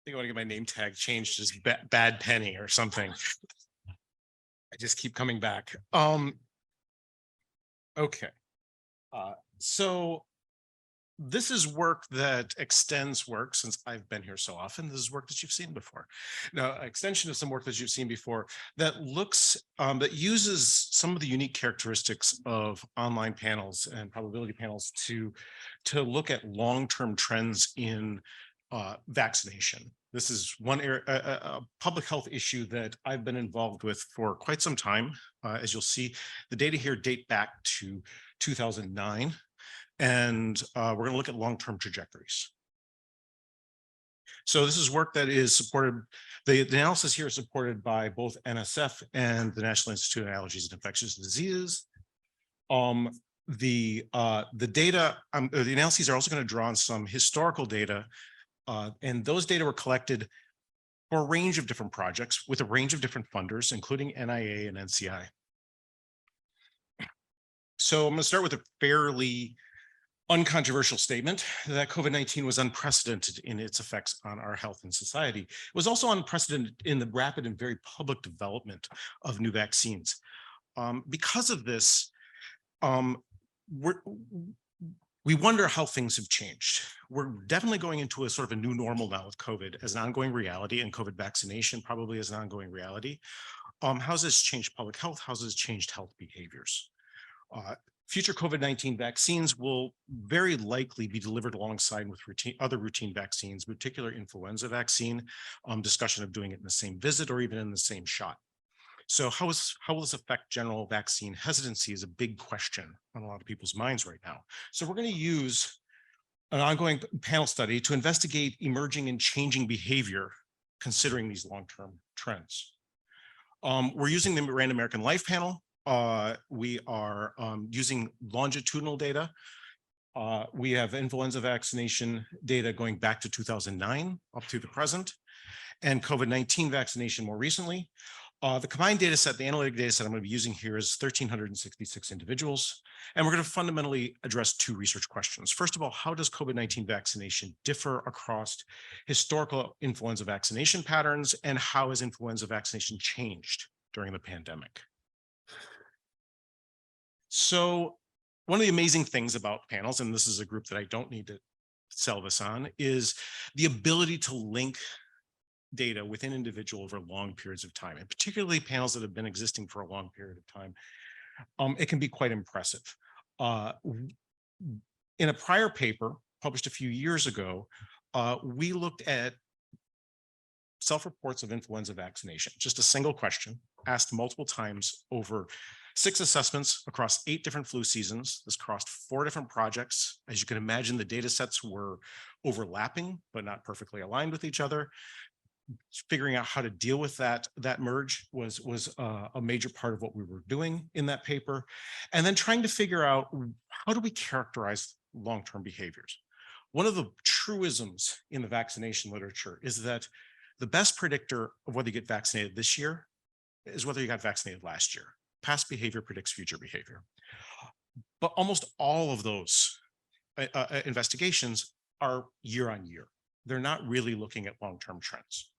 think I want to get my name tag changed as Bad Penny or something. I just keep coming back. Okay. So this is work that extends work since I've been here so often. This is work that you've seen before. Now, extension of some work that you've seen before that looks, that uses some of the unique characteristics of online panels and probability panels to look at long-term trends in vaccination. This is one area, a public health issue that I've been involved with for quite some time. As you'll see, the data here date back to 2009. And we're going to look at long-term trajectories. So this is work that is supported, the analysis here is supported by both NSF and the National Institute of Allergies and Infectious Diseases. The data, the analyses are also going to draw on some historical data, and those data were collected for a range of different projects with a range of different funders, including NIA and NCI. So I'm going to start with a fairly uncontroversial statement that COVID-19 was unprecedented in its effects on our health and society. It was also unprecedented in the rapid and very public development of new vaccines. Because of this, we wonder how things have changed. We're definitely going into a sort of a new normal now with COVID as an ongoing reality, and COVID vaccination probably as an ongoing reality. How's this changed public health? How's this changed health behaviors? Future COVID-19 vaccines will very likely be delivered alongside with other routine vaccines, particularly influenza vaccine, discussion of doing it in the same visit or even in the same shot. So how will this affect general vaccine hesitancy is a big question on a lot of people's minds right now. So we're going to use an ongoing panel study to investigate emerging and changing behavior considering these long-term trends. We're using the Random American Life panel. We are using longitudinal data. We have influenza vaccination data going back to 2009 up to the present, and COVID-19 vaccination more recently. The combined data set, the analytic data set I'm going to be using here is 1,366 individuals, and we're going to fundamentally address two research questions. First of all, how does COVID-19 vaccination differ across historical influenza vaccination patterns, and how has influenza vaccination changed during the pandemic? So one of the amazing things about panels, and this is a group that I don't need to sell this on, is the ability to link data within individual over long periods of time, and particularly panels that have been existing for a long period of time. It can be quite impressive. In a prior paper published a few years ago, we looked at self-reports of influenza vaccination, just a single question asked multiple times over 6 assessments across 8 different flu seasons. This crossed 4 different projects. As you can imagine, the data sets were overlapping, but not perfectly aligned with each other. Figuring out how to deal with that merge was a major part of what we were doing in that paper. And then trying to figure out, how do we characterize long-term behaviors? One of the truisms in the vaccination literature is that the best predictor of whether you get vaccinated this year is whether you got vaccinated last year. Past behavior predicts future behavior. But almost all of those investigations are year on year. They're not really looking at long-term trends.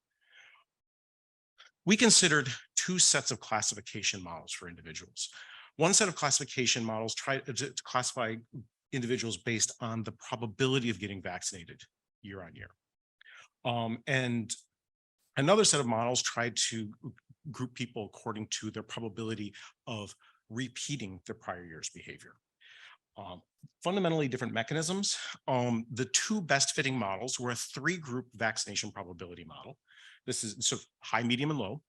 We considered 2 sets of classification models for individuals. One set of classification models tried to classify individuals based on the probability of getting vaccinated year on year. And another set of models tried to group people according to their probability of repeating their prior year's behavior. Fundamentally different mechanisms. The 2 best fitting models were a 3-group vaccination probability model. This is sort of high, medium, and low,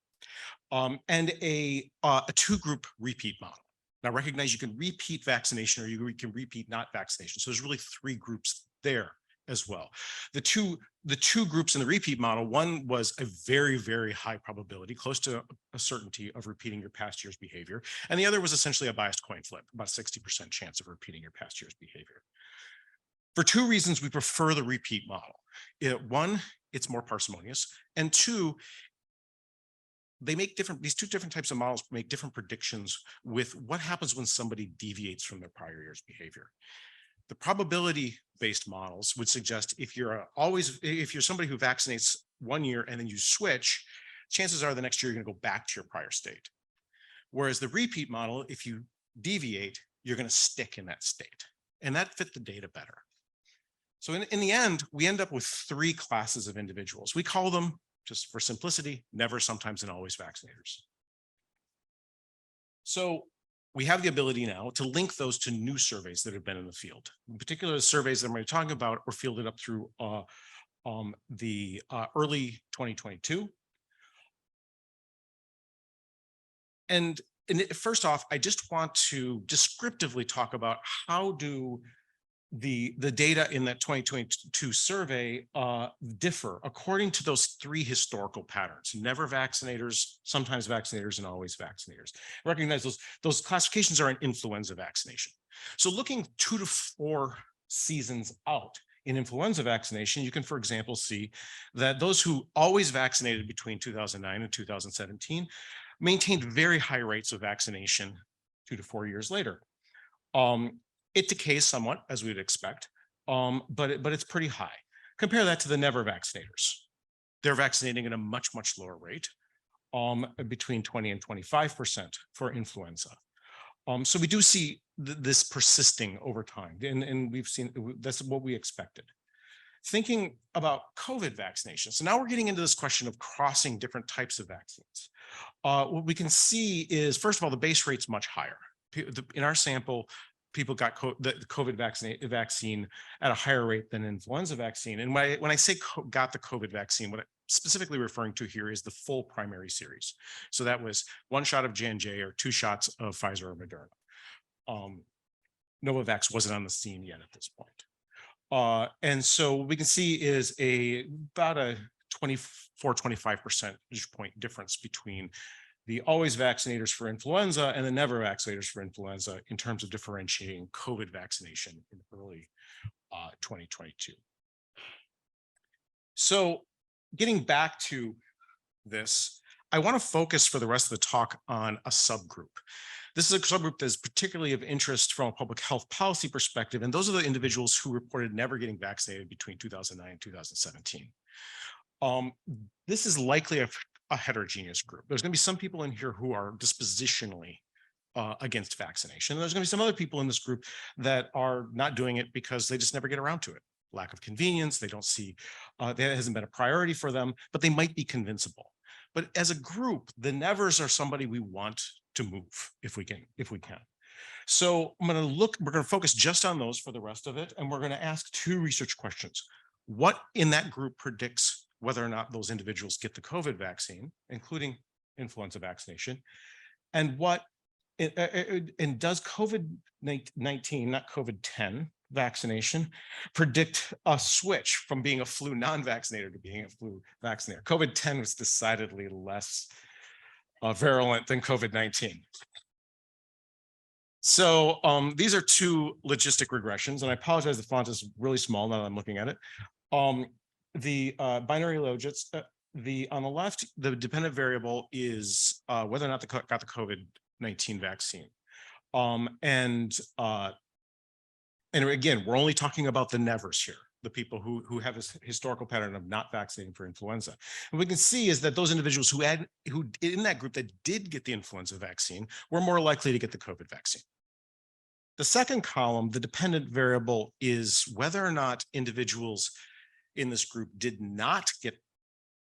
and a 2-group repeat model. Now recognize you can repeat vaccination or you can repeat not vaccination. So there's really 3 groups there as well. The two groups in the repeat model, one was a very, very high probability, close to a certainty of repeating your past year's behavior. And the other was essentially a biased coin flip, about 60% chance of repeating your past year's behavior. For 2 reasons, we prefer the repeat model. One, it's more parsimonious, and 2, these 2 different types of models make different predictions with what happens when somebody deviates from their prior year's behavior. The probability-based models would suggest if you're somebody who vaccinates 1 year and then you switch, chances are the next year you're going to go back to your prior state. Whereas the repeat model, if you deviate, you're going to stick in that state. And that fit the data better. So in the end, we end up with 3 classes of individuals. We call them, just for simplicity, never, sometimes, and always vaccinators. So we have the ability now to link those to new surveys that have been in the field. In particular, the surveys that I'm going to be talking about were fielded up through the early 2022. And first off, I just want to descriptively talk about how do the data in that 2022 survey differ according to those 3 historical patterns: never vaccinators, sometimes vaccinators, and always vaccinators. Recognize those classifications are an influenza vaccination. So looking 2 to 4 seasons out in influenza vaccination, you can, for example, see that those who always vaccinated between 2009 and 2017 maintained very high rates of vaccination 2 to 4 years later. It decays somewhat, as we'd expect, but it's pretty high. Compare that to the never vaccinators. They're vaccinating at a much, much lower rate, between 20 and 25% for influenza. So we do see this persisting over time, and we've seen that's what we expected. Thinking about COVID vaccination. So now we're getting into this question of crossing different types of vaccines. What we can see is, first of all, the base rate's much higher. In our sample, people got the COVID vaccine at a higher rate than influenza vaccine. And when I say got the COVID vaccine, what I'm specifically referring to here is the full primary series. So that was 1 shot of J&J or 2 shots of Pfizer or Moderna. Novavax wasn't on the scene yet at this point. And so what we can see is about a 24-25 percentage point difference between the always vaccinators for influenza and the never vaccinators for influenza in terms of differentiating COVID vaccination in early 2022. So getting back to this, I want to focus for the rest of the talk on a subgroup. This is a subgroup that is particularly of interest from a public health policy perspective, and those are the individuals who reported never getting vaccinated between 2009 and 2017. This is likely a heterogeneous group. There's going to be some people in here who are dispositionally against vaccination. There's going to be some other people in this group that are not doing it because they just never get around to it. Lack of convenience, they don't see, that hasn't been a priority for them, but they might be convincible. But as a group, the nevers are somebody we want to move if we can. So we're going to focus just on those for the rest of it. And we're going to ask 2 research questions. What in that group predicts whether or not those individuals get the COVID vaccine, including influenza vaccination, and does COVID-19, not COVID-10 vaccination, predict a switch from being a flu non-vaccinator to being a flu vaccinator? COVID-10 was decidedly less virulent than COVID-19. So these are 2 logistic regressions, and I apologize, the font is really small now that I'm looking at it. The binary logits, on the left, the dependent variable is whether or not they got the COVID-19 vaccine. And again, we're only talking about the nevers here, the people who have this historical pattern of not vaccinating for influenza. And what we can see is that those individuals who in that group that did get the influenza vaccine were more likely to get the COVID vaccine. The second column, the dependent variable, is whether or not individuals in this group did not get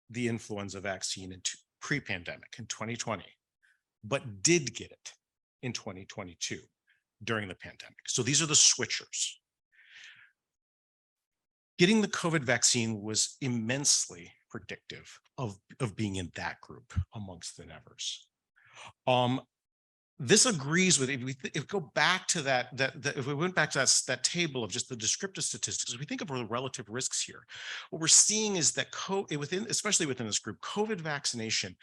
the influenza vaccine in pre-pandemic in 2020, but did get it in 2022 during the pandemic. So these are the switchers. Getting the COVID vaccine was immensely predictive of being in that group amongst the nevers. This agrees with, if we go back to if we went back to that table of just the descriptive statistics, if we think of the relative risks here, what we're seeing is that especially within this group, COVID vaccination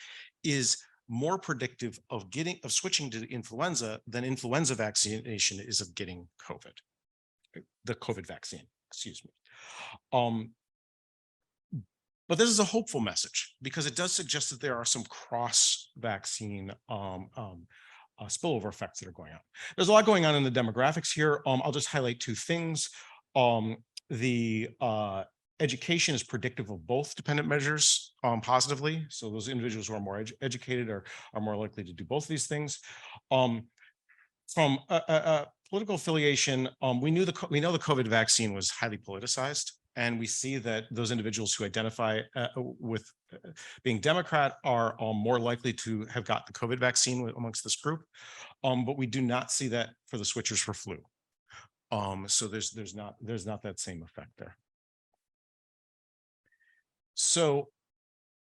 is more predictive of switching to influenza than influenza vaccination is of getting the COVID vaccine, excuse me. But this is a hopeful message because it does suggest that there are some cross-vaccine spillover effects that are going on. There's a lot going on in the demographics here. I'll just highlight 2 things. education is predictive of both dependent measures positively. So those individuals who are more educated are more likely to do both of these things. From a political affiliation, we know the COVID vaccine was highly politicized, and we see that those individuals who identify with being Democrat are more likely to have got the COVID vaccine amongst this group, but we do not see that for the switchers for flu. So there's not that same effect there. So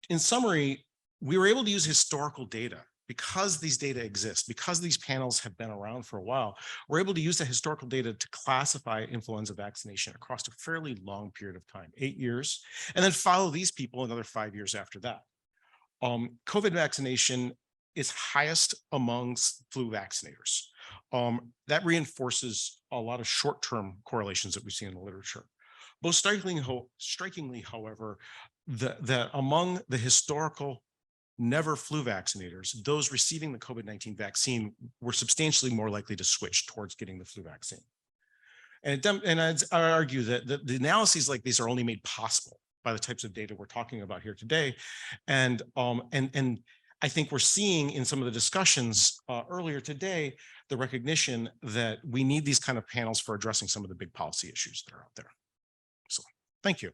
in summary, we were able to use historical data because these data exist, because these panels have been around for a while. We're able to use the historical data to classify influenza vaccination across a fairly long period of time, 8 years, and then follow these people another 5 years after that. COVID vaccination is highest amongst flu vaccinators. That reinforces a lot of short-term correlations that we've seen in the literature. Most strikingly, however, that among the historical never flu vaccinators, those receiving the COVID-19 vaccine were substantially more likely to switch towards getting the flu vaccine. And I argue that the analyses like these are only made possible by the types of data we're talking about here today. And I think we're seeing in some of the discussions earlier today, the recognition that we need these kind of panels for addressing some of the big policy issues that are out there. So thank you.